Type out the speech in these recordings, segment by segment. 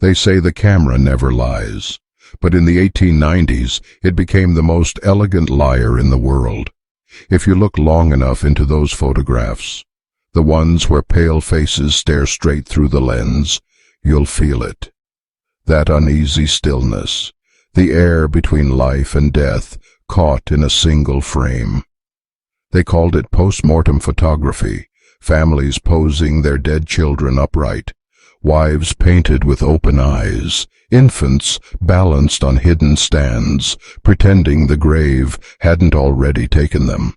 They say the camera never lies, but in the 1890s it became the most elegant liar in the world. If you look long enough into those photographs, the ones where pale faces stare straight through the lens, you'll feel it. That uneasy stillness, the air between life and death caught in a single frame. They called it post-mortem photography, families posing their dead children upright, wives painted with open eyes, infants balanced on hidden stands, pretending the grave hadn't already taken them.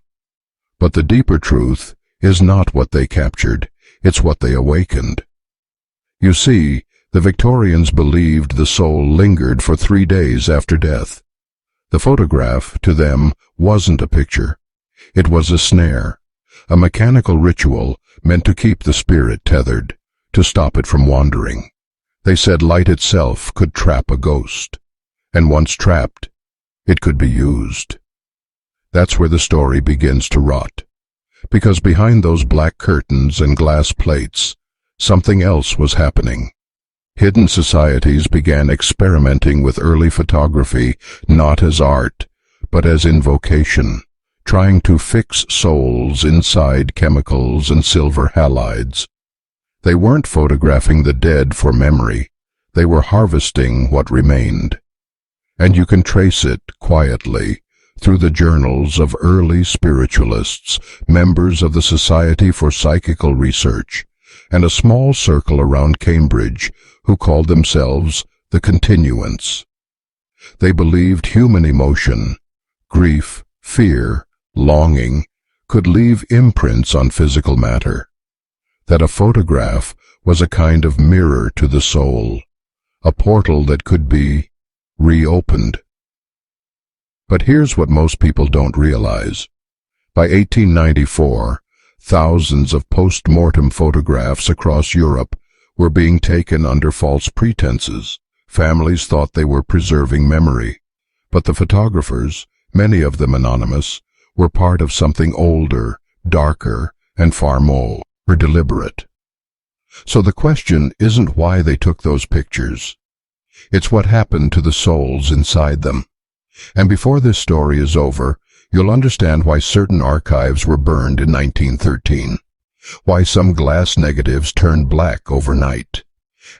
But the deeper truth is not what they captured, it's what they awakened. You see, the Victorians believed the soul lingered for 3 days after death. The photograph, to them, wasn't a picture. It was a snare, a mechanical ritual meant to keep the spirit tethered, to stop it from wandering. They said light itself could trap a ghost, and once trapped, it could be used. That's where the story begins to rot, because behind those black curtains and glass plates, something else was happening. Hidden societies began experimenting with early photography not as art, but as invocation, trying to fix souls inside chemicals and silver halides. They weren't photographing the dead for memory, they were harvesting what remained. And you can trace it quietly through the journals of early spiritualists, members of the Society for Psychical Research, and a small circle around Cambridge who called themselves the Continuance. They believed human emotion, grief, fear, longing, could leave imprints on physical matter, that a photograph was a kind of mirror to the soul, a portal that could be reopened. But here's what most people don't realize. By 1894, thousands of post-mortem photographs across Europe were being taken under false pretenses. Families thought they were preserving memory, but the photographers, many of them anonymous, were part of something older, darker, and far more deliberate. So the question isn't why they took those pictures. It's what happened to the souls inside them. And before this story is over, you'll understand why certain archives were burned in 1913, why some glass negatives turned black overnight,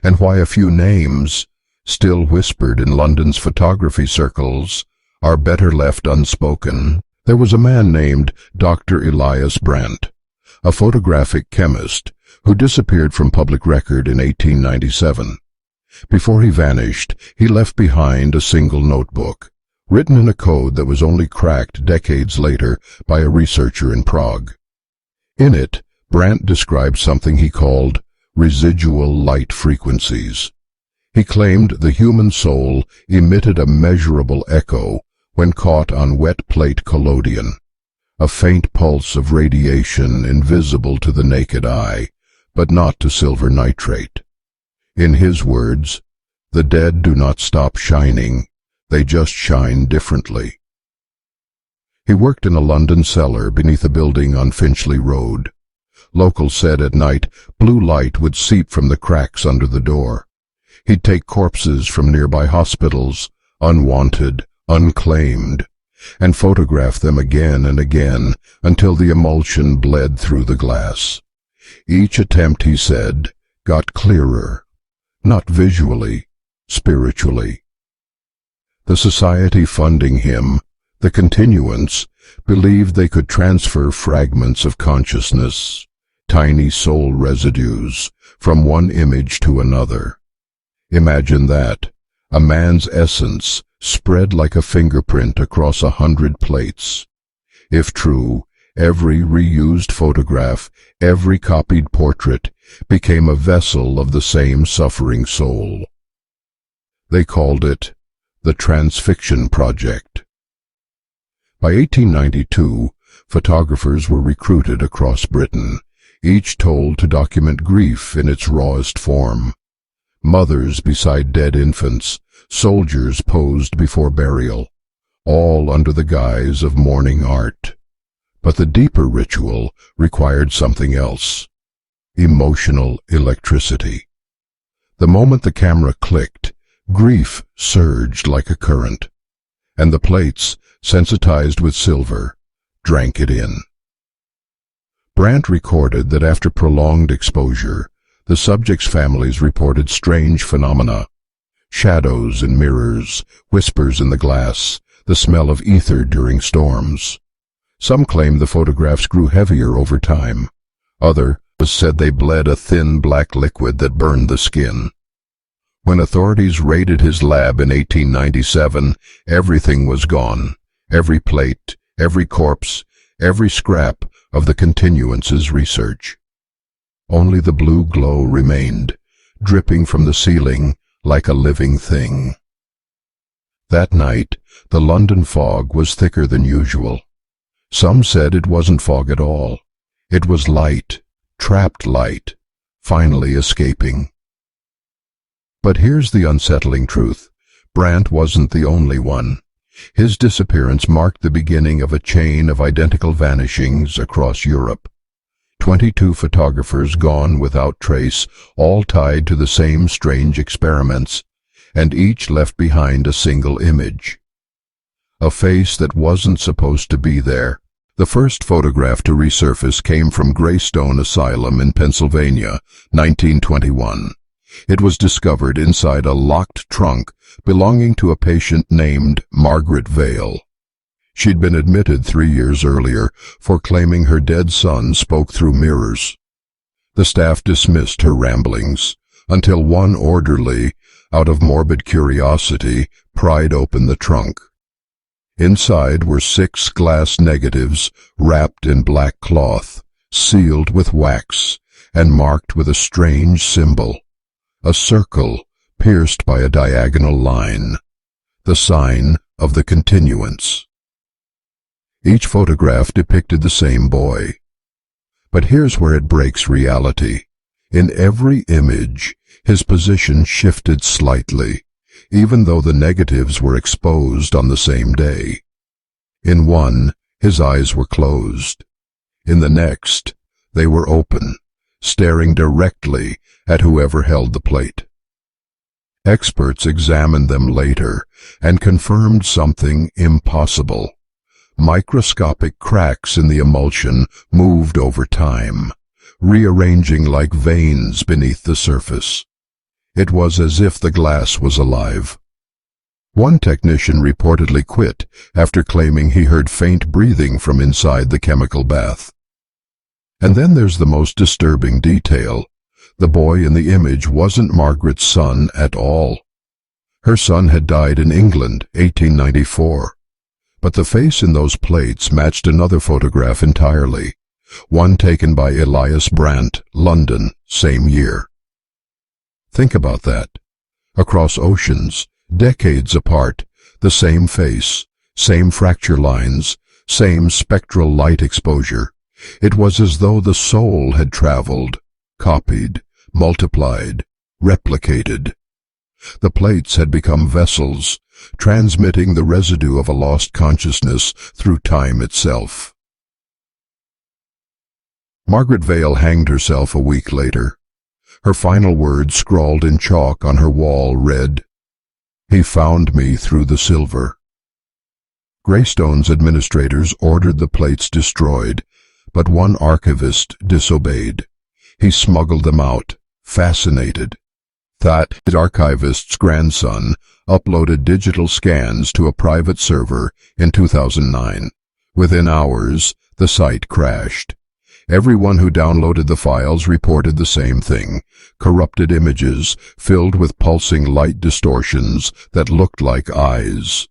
and why a few names, still whispered in London's photography circles, are better left unspoken. There was a man named Dr. Elias Brandt, a photographic chemist who disappeared from public record in 1897. Before he vanished, he left behind a single notebook, written in a code that was only cracked decades later by a researcher in Prague. In it, Brandt described something he called residual light frequencies. He claimed the human soul emitted a measurable echo when caught on wet plate collodion, a faint pulse of radiation invisible to the naked eye, but not to silver nitrate. In his words, the dead do not stop shining, they just shine differently. He worked in a London cellar beneath a building on Finchley Road. Locals said at night blue light would seep from the cracks under the door. He'd take corpses from nearby hospitals, unwanted, unclaimed, and photograph them again and again until the emulsion bled through the glass. Each attempt, he said, got clearer, not visually, spiritually. The society funding him, the Continuance, believed they could transfer fragments of consciousness, tiny soul residues, from one image to another. Imagine that, a man's essence spread like a fingerprint across 100 plates. If true, every reused photograph, every copied portrait, became a vessel of the same suffering soul. They called it the Transfixion Project. By 1892, photographers were recruited across Britain, each told to document grief in its rawest form. Mothers beside dead infants, soldiers posed before burial, all under the guise of mourning art. But the deeper ritual required something else: emotional electricity. The moment the camera clicked, grief surged like a current, and the plates, sensitized with silver, drank it in. Brandt recorded that after prolonged exposure, the subjects' families reported strange phenomena: shadows in mirrors, whispers in the glass, the smell of ether during storms. Some claimed the photographs grew heavier over time. Others said they bled a thin black liquid that burned the skin. When authorities raided his lab in 1897, everything was gone. Every plate, every corpse, every scrap of the continuance's research. Only the blue glow remained, dripping from the ceiling like a living thing. That night, the London fog was thicker than usual. Some said it wasn't fog at all. It was light, trapped light, finally escaping. But here's the unsettling truth. Brandt wasn't the only one. His disappearance marked the beginning of a chain of identical vanishings across Europe. 22 photographers gone without trace, all tied to the same strange experiments, and each left behind a single image. A face that wasn't supposed to be there. The first photograph to resurface came from Greystone Asylum in Pennsylvania, 1921. It was discovered inside a locked trunk belonging to a patient named Margaret Vale. She'd been admitted 3 years earlier for claiming her dead son spoke through mirrors. The staff dismissed her ramblings until one orderly, out of morbid curiosity, pried open the trunk. Inside were 6 glass negatives wrapped in black cloth, sealed with wax, and marked with a strange symbol. A circle pierced by a diagonal line, the sign of the continuance. Each photograph depicted the same boy. But here's where it breaks reality. In every image, his position shifted slightly, even though the negatives were exposed on the same day. In one, his eyes were closed. In the next, they were open, staring directly at whoever held the plate. Experts examined them later and confirmed something impossible. Microscopic cracks in the emulsion moved over time, rearranging like veins beneath the surface. It was as if the glass was alive. One technician reportedly quit after claiming he heard faint breathing from inside the chemical bath. And then there's the most disturbing detail. The boy in the image wasn't Margaret's son at all. Her son had died in England, 1894. But the face in those plates matched another photograph entirely, one taken by Elias Brandt, London, same year. Think about that. Across oceans, decades apart, the same face, same fracture lines, same spectral light exposure. It was as though the soul had traveled, copied, multiplied, replicated. The plates had become vessels, transmitting the residue of a lost consciousness through time itself. Margaret Vale hanged herself a week later. Her final words scrawled in chalk on her wall read, "He found me through the silver." Greystone's administrators ordered the plates destroyed, but one archivist disobeyed. He smuggled them out, fascinated. That archivist's grandson uploaded digital scans to a private server in 2009. Within hours, the site crashed. Everyone who downloaded the files reported the same thing: corrupted images filled with pulsing light distortions that looked like eyes.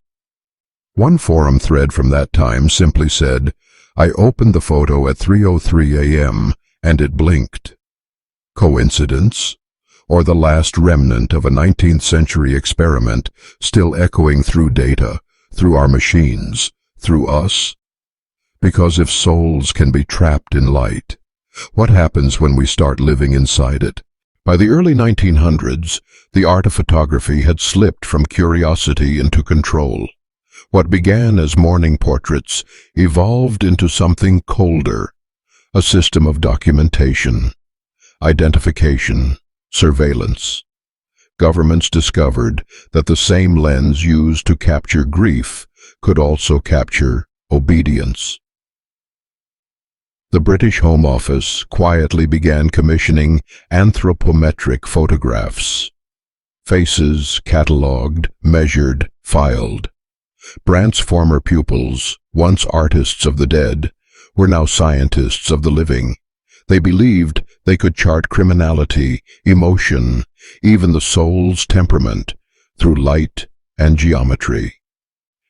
One forum thread from that time simply said, "I opened the photo at 3:03 a.m. and it blinked." Coincidence? Or the last remnant of a 19th century experiment still echoing through data, through our machines, through us? Because if souls can be trapped in light, what happens when we start living inside it? By the early 1900s, the art of photography had slipped from curiosity into control. What began as morning portraits evolved into something colder, a system of documentation, identification, surveillance. governments discovered that the same lens used to capture grief could also capture obedience. The British Home Office quietly began commissioning anthropometric photographs. Faces catalogued, measured, filed. Brandt's former pupils, once artists of the dead, were now scientists of the living. They believed they could chart criminality, emotion, even the soul's temperament, through light and geometry.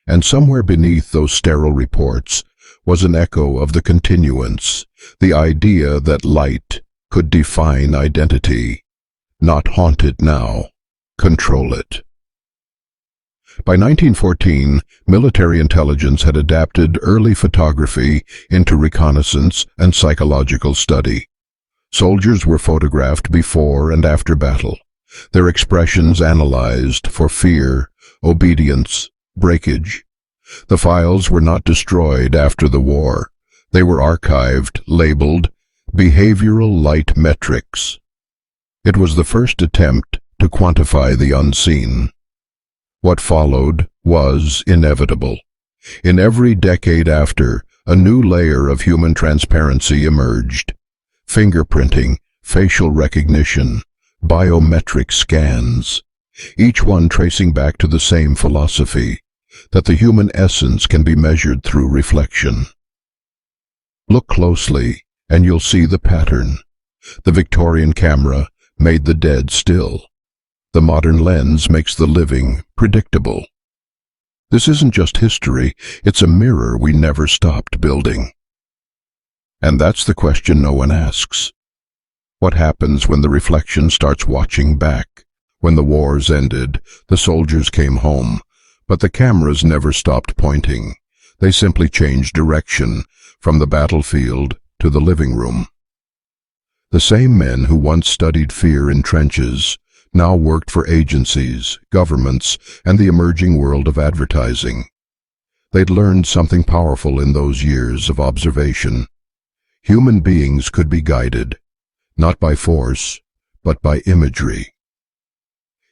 And somewhere beneath those sterile reports was an echo of the continuance, the idea that light could define identity, not haunt it now, control it. By 1914, military intelligence had adapted early photography into reconnaissance and psychological study. Soldiers were photographed before and after battle, their expressions analyzed for fear, obedience, breakage. The files were not destroyed after the war. They were archived, labeled behavioral light metrics. It was the first attempt to quantify the unseen. What followed was inevitable. In every decade after, a new layer of human transparency emerged. Fingerprinting, facial recognition, biometric scans, each one tracing back to the same philosophy, that the human essence can be measured through reflection. Look closely, and you'll see the pattern. The Victorian camera made the dead still. The modern lens makes the living predictable. This isn't just history, it's a mirror we never stopped building. And that's the question no one asks. What happens when the reflection starts watching back? When the wars ended, the soldiers came home, but the cameras never stopped pointing. They simply changed direction, from the battlefield to the living room. The same men who once studied fear in trenches now worked for agencies, governments, and the emerging world of advertising. They'd learned something powerful in those years of observation. Human beings could be guided, not by force, but by imagery.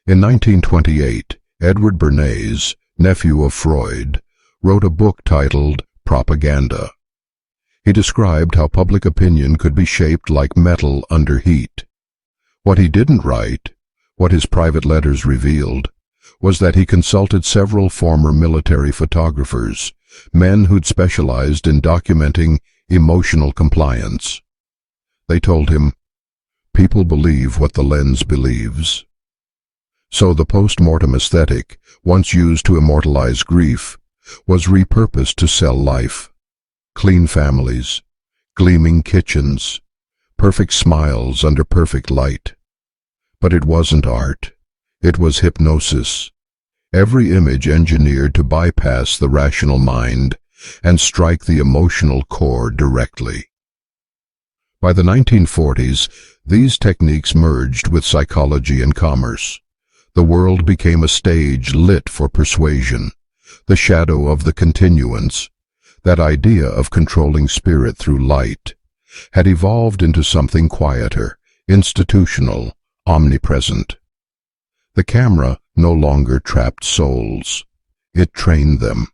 In 1928, Edward Bernays, nephew of Freud, wrote a book titled Propaganda. He described how public opinion could be shaped like metal under heat. What he didn't write, what his private letters revealed, was that he consulted several former military photographers, men who'd specialized in documenting emotional compliance. They told him, "People believe what the lens believes." So the post-mortem aesthetic, once used to immortalize grief, was repurposed to sell life. Clean families, gleaming kitchens, perfect smiles under perfect light. But it wasn't art. It was hypnosis. Every image engineered to bypass the rational mind and strike the emotional core directly. By the 1940s, these techniques merged with psychology and commerce. The world became a stage lit for persuasion, the shadow of the continuance. That idea of controlling spirit through light had evolved into something quieter, institutional, omnipresent. The camera no longer trapped souls. It trained them.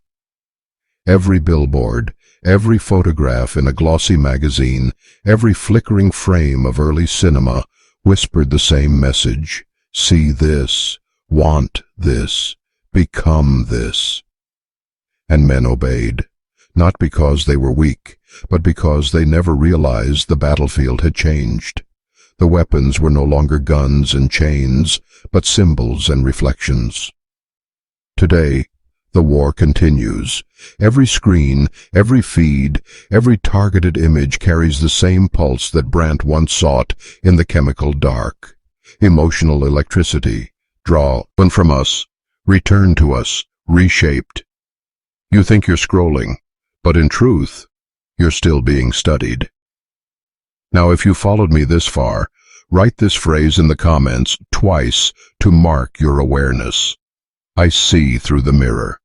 Every billboard, every photograph in a glossy magazine, every flickering frame of early cinema whispered the same message: see this, want this, become this. And men obeyed, not because they were weak, but because they never realized the battlefield had changed. The weapons were no longer guns and chains, but symbols and reflections. Today, the war continues. Every screen, every feed, every targeted image carries the same pulse that Brandt once sought in the chemical dark. Emotional electricity, drawn from us, returned to us, reshaped. You think you're scrolling, but in truth, you're still being studied. Now, if you followed me this far, write this phrase in the comments twice to mark your awareness. I see through the mirror.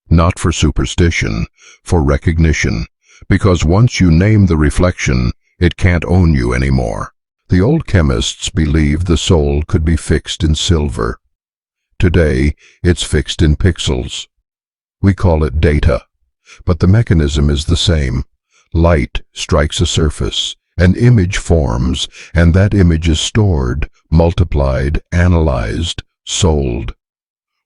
Not for superstition, for recognition, because once you name the reflection, it can't own you anymore. The old chemists believed the soul could be fixed in silver. Today, it's fixed in pixels. We call it data, but the mechanism is the same. Light strikes a surface, an image forms, and that image is stored, multiplied, analyzed, sold.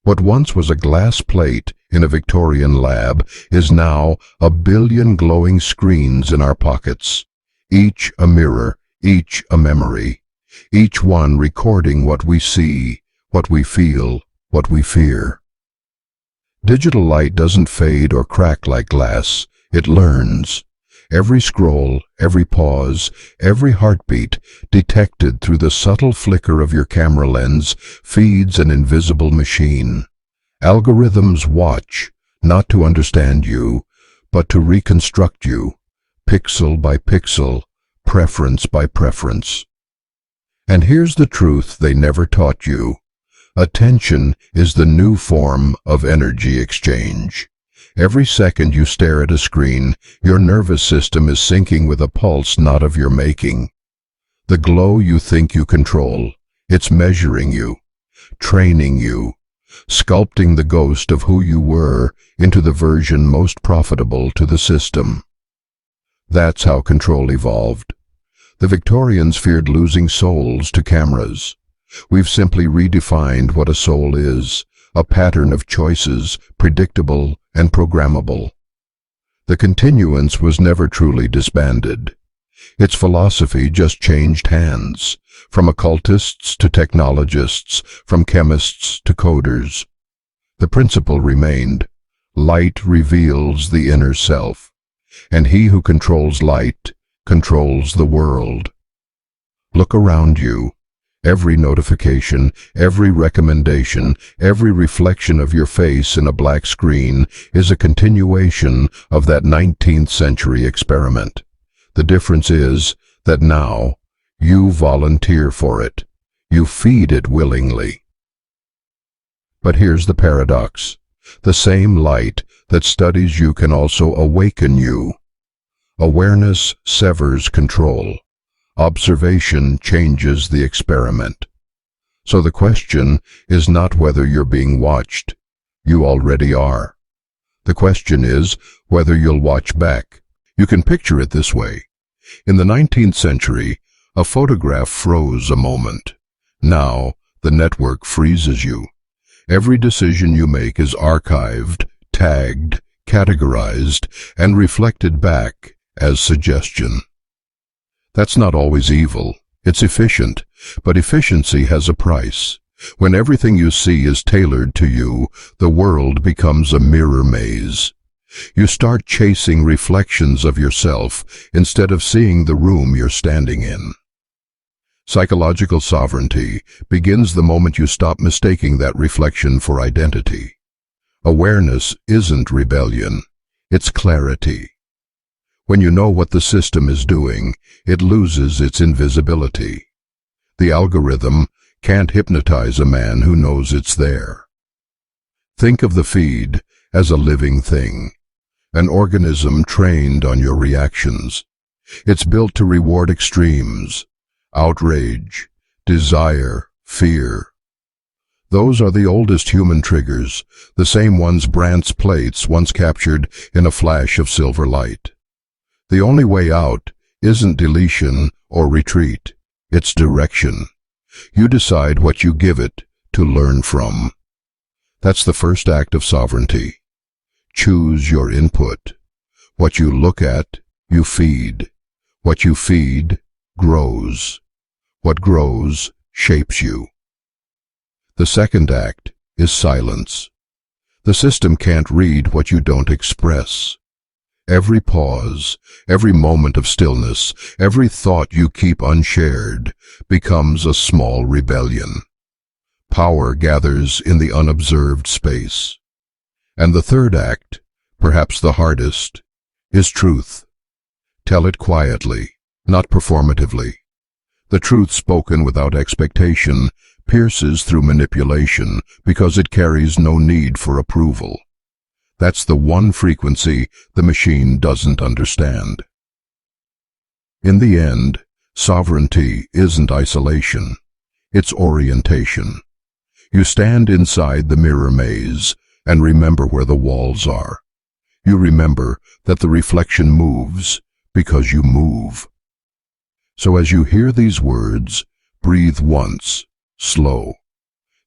What once was a glass plate in a Victorian lab is now a billion glowing screens in our pockets, each a mirror, each a memory, each one recording what we see, what we feel, what we fear. Digital light doesn't fade or crack like glass, it learns. Every scroll, every pause, every heartbeat, detected through the subtle flicker of your camera lens, feeds an invisible machine. Algorithms watch, not to understand you, but to reconstruct you, pixel by pixel, preference by preference. And here's the truth they never taught you. Attention is the new form of energy exchange. Every second you stare at a screen, your nervous system is syncing with a pulse not of your making. The glow you think you control, it's measuring you, training you, sculpting the ghost of who you were into the version most profitable to the system. That's how control evolved. The Victorians feared losing souls to cameras. We've simply redefined what a soul is, a pattern of choices, predictable and programmable. The continuance was never truly disbanded. Its philosophy just changed hands, from occultists to technologists, from chemists to coders. The principle remained: light reveals the inner self, and he who controls light controls the world. Look around you. Every notification, every recommendation, every reflection of your face in a black screen is a continuation of that 19th century experiment. The difference is that now you volunteer for it. You feed it willingly. But here's the paradox. The same light that studies you can also awaken you. Awareness severs control. Observation changes the experiment. So the question is not whether you're being watched. You already are. The question is whether you'll watch back. You can picture it this way. In the 19th century, a photograph froze a moment. Now, the network freezes you. Every decision you make is archived, tagged, categorized, and reflected back as suggestion. That's not always evil. It's efficient, but efficiency has a price. When everything you see is tailored to you, the world becomes a mirror maze. You start chasing reflections of yourself instead of seeing the room you're standing in. Psychological sovereignty begins the moment you stop mistaking that reflection for identity. Awareness isn't rebellion, it's clarity. When you know what the system is doing, it loses its invisibility. The algorithm can't hypnotize a man who knows it's there. Think of the feed as a living thing, an organism trained on your reactions. It's built to reward extremes, outrage, desire, fear. Those are the oldest human triggers, the same ones Brandt's plates once captured in a flash of silver light. The only way out isn't deletion or retreat, it's direction. You decide what you give it to learn from. That's the first act of sovereignty. Choose your input. What you look at, you feed. What you feed grows. What grows shapes you. The second act is silence. The system can't read what you don't express. Every pause, every moment of stillness, every thought you keep unshared becomes a small rebellion. Power gathers in the unobserved space. And the third act, perhaps the hardest, is truth. Tell it quietly, not performatively. The truth spoken without expectation pierces through manipulation because it carries no need for approval. That's the one frequency the machine doesn't understand. In the end, sovereignty isn't isolation, it's orientation. You stand inside the mirror maze and remember where the walls are. You remember that the reflection moves because you move. So as you hear these words, breathe once, slow.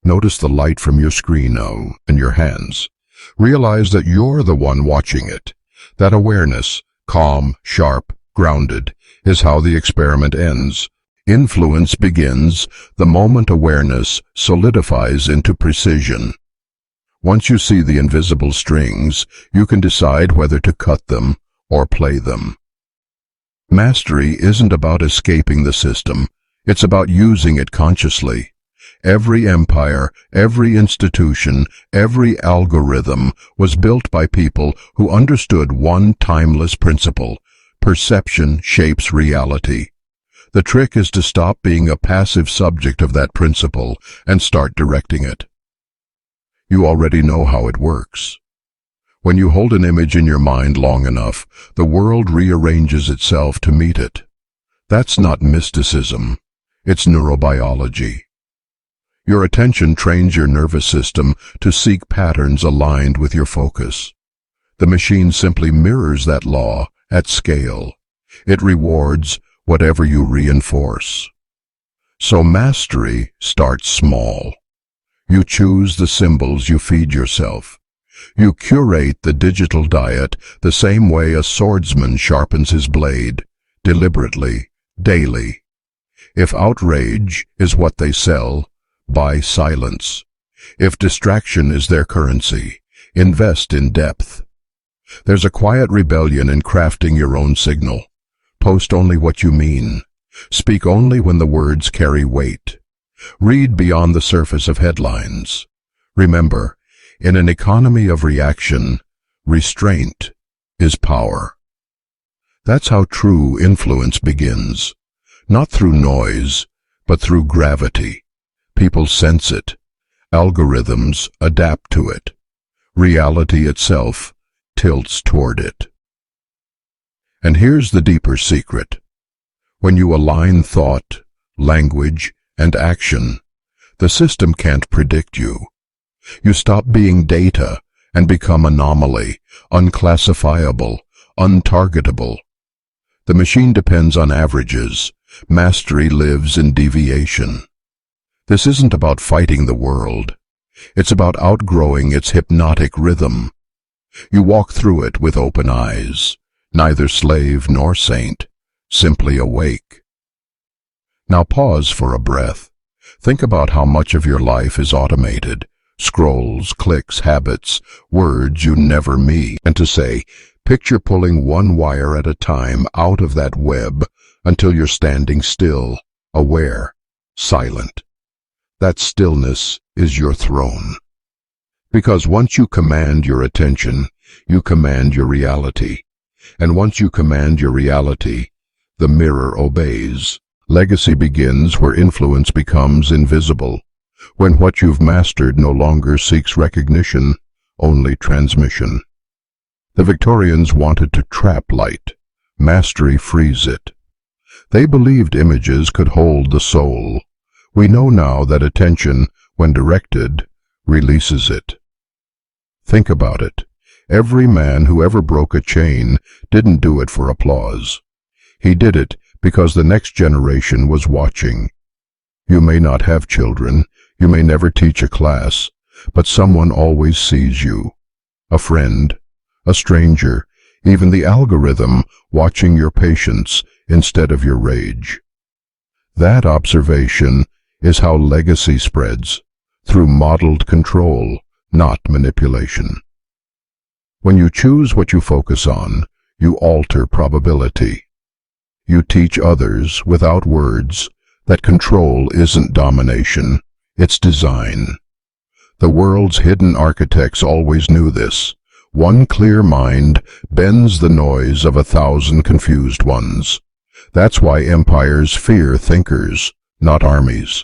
Notice the light from your screen now in your hands. Realize that you're the one watching it. That awareness, calm, sharp, grounded, is how the experiment ends. Influence begins the moment awareness solidifies into precision. Once you see the invisible strings, you can decide whether to cut them or play them. Mastery isn't about escaping the system, it's about using it consciously. Every empire, every institution, every algorithm was built by people who understood one timeless principle: perception shapes reality. The trick is to stop being a passive subject of that principle and start directing it. You already know how it works. When you hold an image in your mind long enough, the world rearranges itself to meet it. That's not mysticism, it's neurobiology. Your attention trains your nervous system to seek patterns aligned with your focus. The machine simply mirrors that law at scale. It rewards whatever you reinforce. So mastery starts small. You choose the symbols you feed yourself. You curate the digital diet the same way a swordsman sharpens his blade, deliberately, daily. If outrage is what they sell, buy silence. If distraction is their currency, invest in depth. There's a quiet rebellion in crafting your own signal. Post only what you mean. Speak only when the words carry weight. Read beyond the surface of headlines. Remember, in an economy of reaction, restraint is power. That's how true influence begins. Not through noise, but through gravity. People sense it. Algorithms adapt to it. Reality itself tilts toward it. And here's the deeper secret. When you align thought, language, and action, the system can't predict you. You stop being data and become anomaly, unclassifiable, untargetable. The machine depends on averages. Mastery lives in deviation. This isn't about fighting the world. It's about outgrowing its hypnotic rhythm. You walk through it with open eyes, neither slave nor saint, simply awake. Now pause for a breath. Think about how much of your life is automated. Scrolls, clicks, habits, words you never meet. And to say, picture pulling one wire at a time out of that web until you're standing still, aware, silent. That stillness is your throne. Because once you command your attention, you command your reality. And once you command your reality, the mirror obeys. Legacy begins where influence becomes invisible, when what you've mastered no longer seeks recognition, only transmission. The Victorians wanted to trap light. Mastery frees it. They believed images could hold the soul. We know now that attention, when directed, releases it. Think about it. Every man who ever broke a chain didn't do it for applause. He did it because the next generation was watching. You may not have children, you may never teach a class, but someone always sees you. A friend, a stranger, even the algorithm watching your patience instead of your rage. That observation is how legacy spreads, through modeled control, not manipulation. When you choose what you focus on, you alter probability. You teach others, without words, that control isn't domination, it's design. The world's hidden architects always knew this. One clear mind bends the noise of 1,000 confused ones. That's why empires fear thinkers, not armies.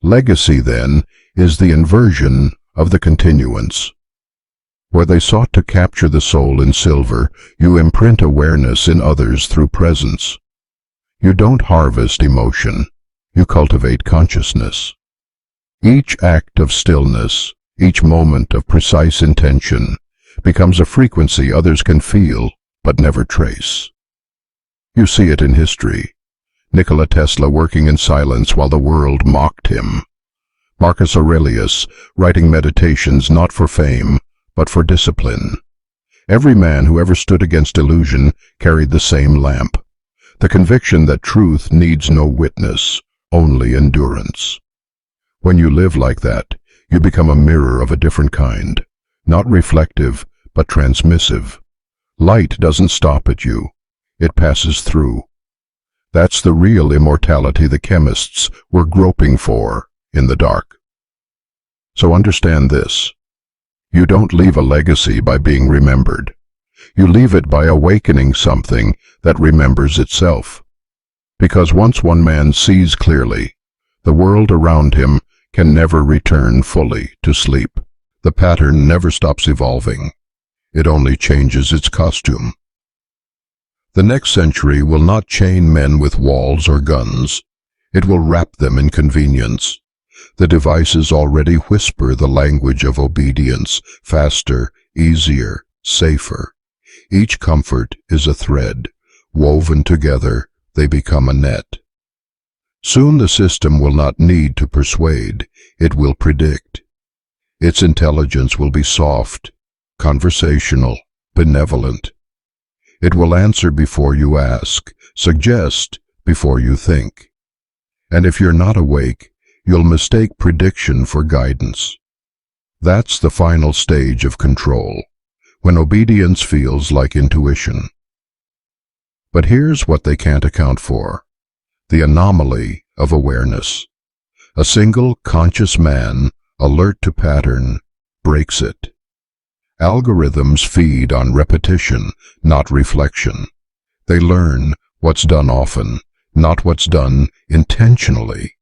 Legacy, then, is the inversion of the continuance. Where they sought to capture the soul in silver, you imprint awareness in others through presence. You don't harvest emotion, you cultivate consciousness. Each act of stillness, each moment of precise intention, becomes a frequency others can feel but never trace. You see it in history. Nikola Tesla working in silence while the world mocked him. Marcus Aurelius writing meditations not for fame, but for discipline. Every man who ever stood against illusion carried the same lamp, the conviction that truth needs no witness, only endurance. When you live like that, you become a mirror of a different kind, not reflective, but transmissive. Light doesn't stop at you, it passes through. That's the real immortality the chemists were groping for in the dark. So understand this. You don't leave a legacy by being remembered. You leave it by awakening something that remembers itself. Because once one man sees clearly, the world around him can never return fully to sleep. The pattern never stops evolving. It only changes its costume. The next century will not chain men with walls or guns. It will wrap them in convenience. The devices already whisper the language of obedience, faster, easier, safer. Each comfort is a thread. Woven together, they become a net. Soon the system will not need to persuade, it will predict. Its intelligence will be soft, conversational, benevolent. It will answer before you ask, suggest before you think. And if you're not awake, you'll mistake prediction for guidance. That's the final stage of control, when obedience feels like intuition. But here's what they can't account for: the anomaly of awareness. A single conscious man, alert to pattern, breaks it. Algorithms feed on repetition, not reflection. They learn what's done often, not what's done intentionally.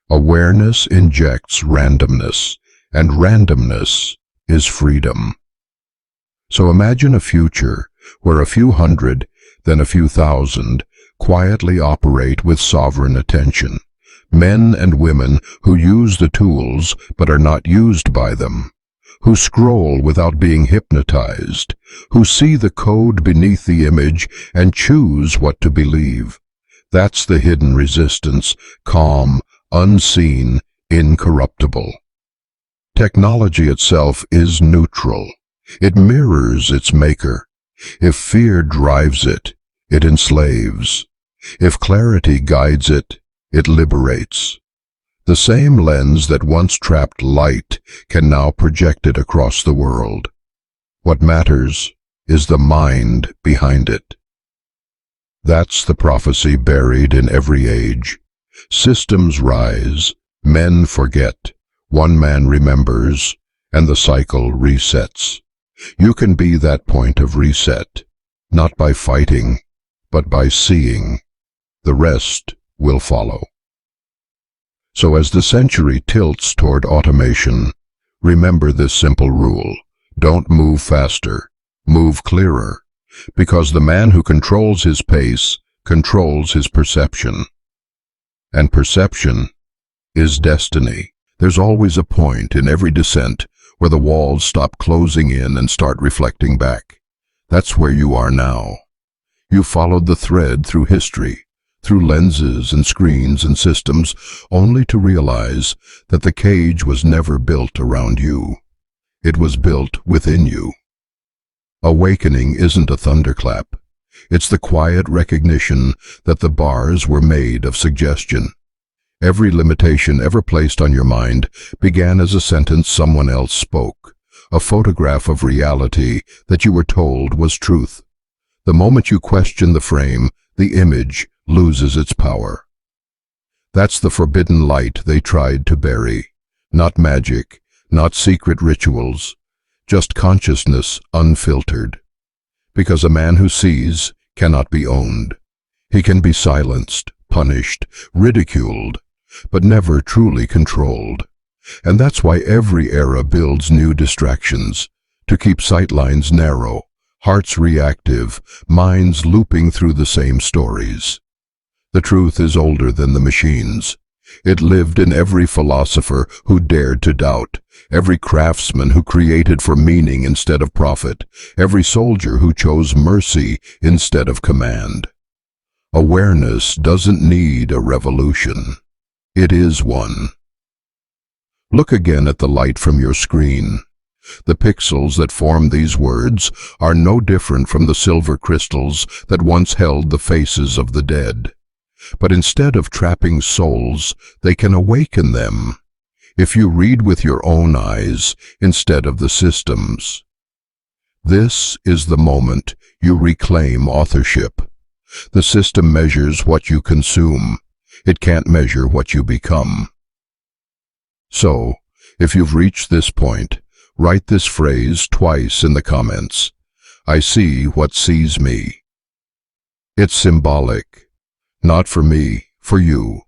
Awareness injects randomness, and randomness is freedom. So imagine a future where a few hundred, then a few thousand, quietly operate with sovereign attention. Men and women who use the tools but are not used by them, who scroll without being hypnotized, who see the code beneath the image and choose what to believe. That's the hidden resistance, calm, unseen, incorruptible. Technology itself is neutral. It mirrors its maker. If fear drives it, it enslaves. If clarity guides it, it liberates. The same lens that once trapped light can now project it across the world. What matters is the mind behind it. That's the prophecy buried in every age. Systems rise, men forget, one man remembers, and the cycle resets. You can be that point of reset, not by fighting, but by seeing. The rest will follow. So as the century tilts toward automation, remember this simple rule: don't move faster, move clearer, because the man who controls his pace controls his perception. And perception is destiny. There's always a point in every descent where the walls stop closing in and start reflecting back. That's where you are now. You followed the thread through history, through lenses and screens and systems, only to realize that the cage was never built around you. It was built within you. Awakening isn't a thunderclap. It's the quiet recognition that the bars were made of suggestion. Every limitation ever placed on your mind began as a sentence someone else spoke, a photograph of reality that you were told was truth. The moment you question the frame, the image loses its power. That's the forbidden light they tried to bury. Not magic, not secret rituals, just consciousness unfiltered. Because a man who sees cannot be owned. He can be silenced, punished, ridiculed, but never truly controlled. And that's why every era builds new distractions, to keep sightlines narrow, hearts reactive, minds looping through the same stories. The truth is older than the machines. It lived in every philosopher who dared to doubt, every craftsman who created for meaning instead of profit, every soldier who chose mercy instead of command. Awareness doesn't need a revolution. It is one. Look again at the light from your screen. The pixels that form these words are no different from the silver crystals that once held the faces of the dead. But instead of trapping souls, they can awaken them, if you read with your own eyes instead of the system's. This is the moment you reclaim authorship. The system measures what you consume. It can't measure what you become. So, if you've reached this point, write this phrase twice in the comments. I see what sees me. It's symbolic. Not for me, for you.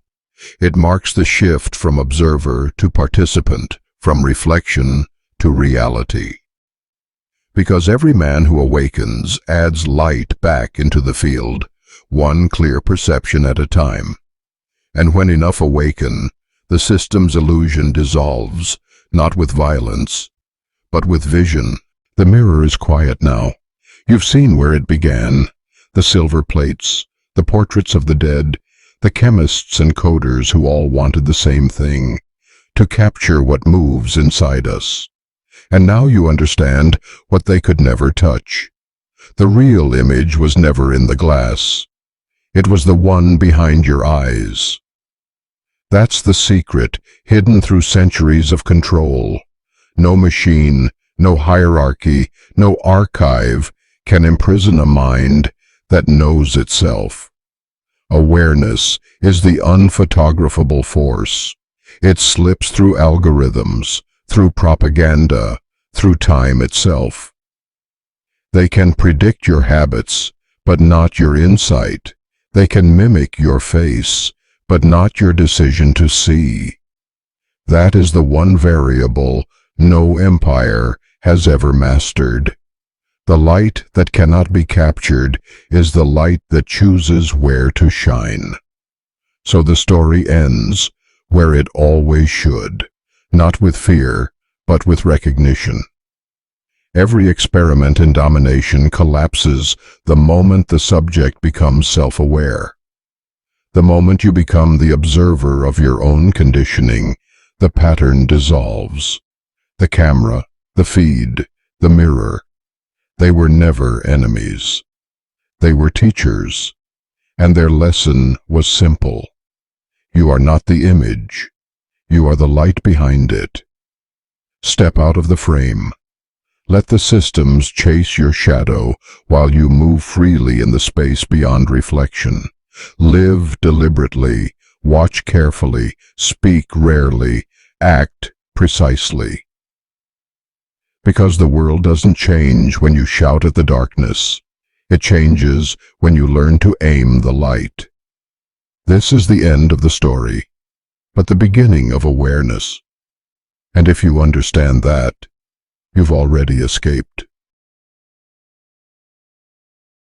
It marks the shift from observer to participant, from reflection to reality. Because every man who awakens adds light back into the field, one clear perception at a time. And when enough awaken, the system's illusion dissolves, not with violence, but with vision. The mirror is quiet now. You've seen where it began. The silver plates, the portraits of the dead, the chemists and coders who all wanted the same thing, to capture what moves inside us. And now you understand what they could never touch. The real image was never in the glass. It was the one behind your eyes. That's the secret, hidden through centuries of control. No machine, no hierarchy, no archive can imprison a mind that knows itself. Awareness is the unphotographable force. It slips through algorithms, through propaganda, through time itself. They can predict your habits, but not your insight. They can mimic your face, but not your decision to see. That is the one variable no empire has ever mastered. The light that cannot be captured is the light that chooses where to shine. So the story ends where it always should, not with fear, but with recognition. Every experiment in domination collapses the moment the subject becomes self-aware. The moment you become the observer of your own conditioning, the pattern dissolves. The camera, the feed, the mirror, they were never enemies. They were teachers, and their lesson was simple. You are not the image. You are the light behind it. Step out of the frame. Let the systems chase your shadow while you move freely in the space beyond reflection. Live deliberately, watch carefully, speak rarely, act precisely. Because the world doesn't change when you shout at the darkness. It changes when you learn to aim the light. This is the end of the story, but the beginning of awareness. And if you understand that, you've already escaped.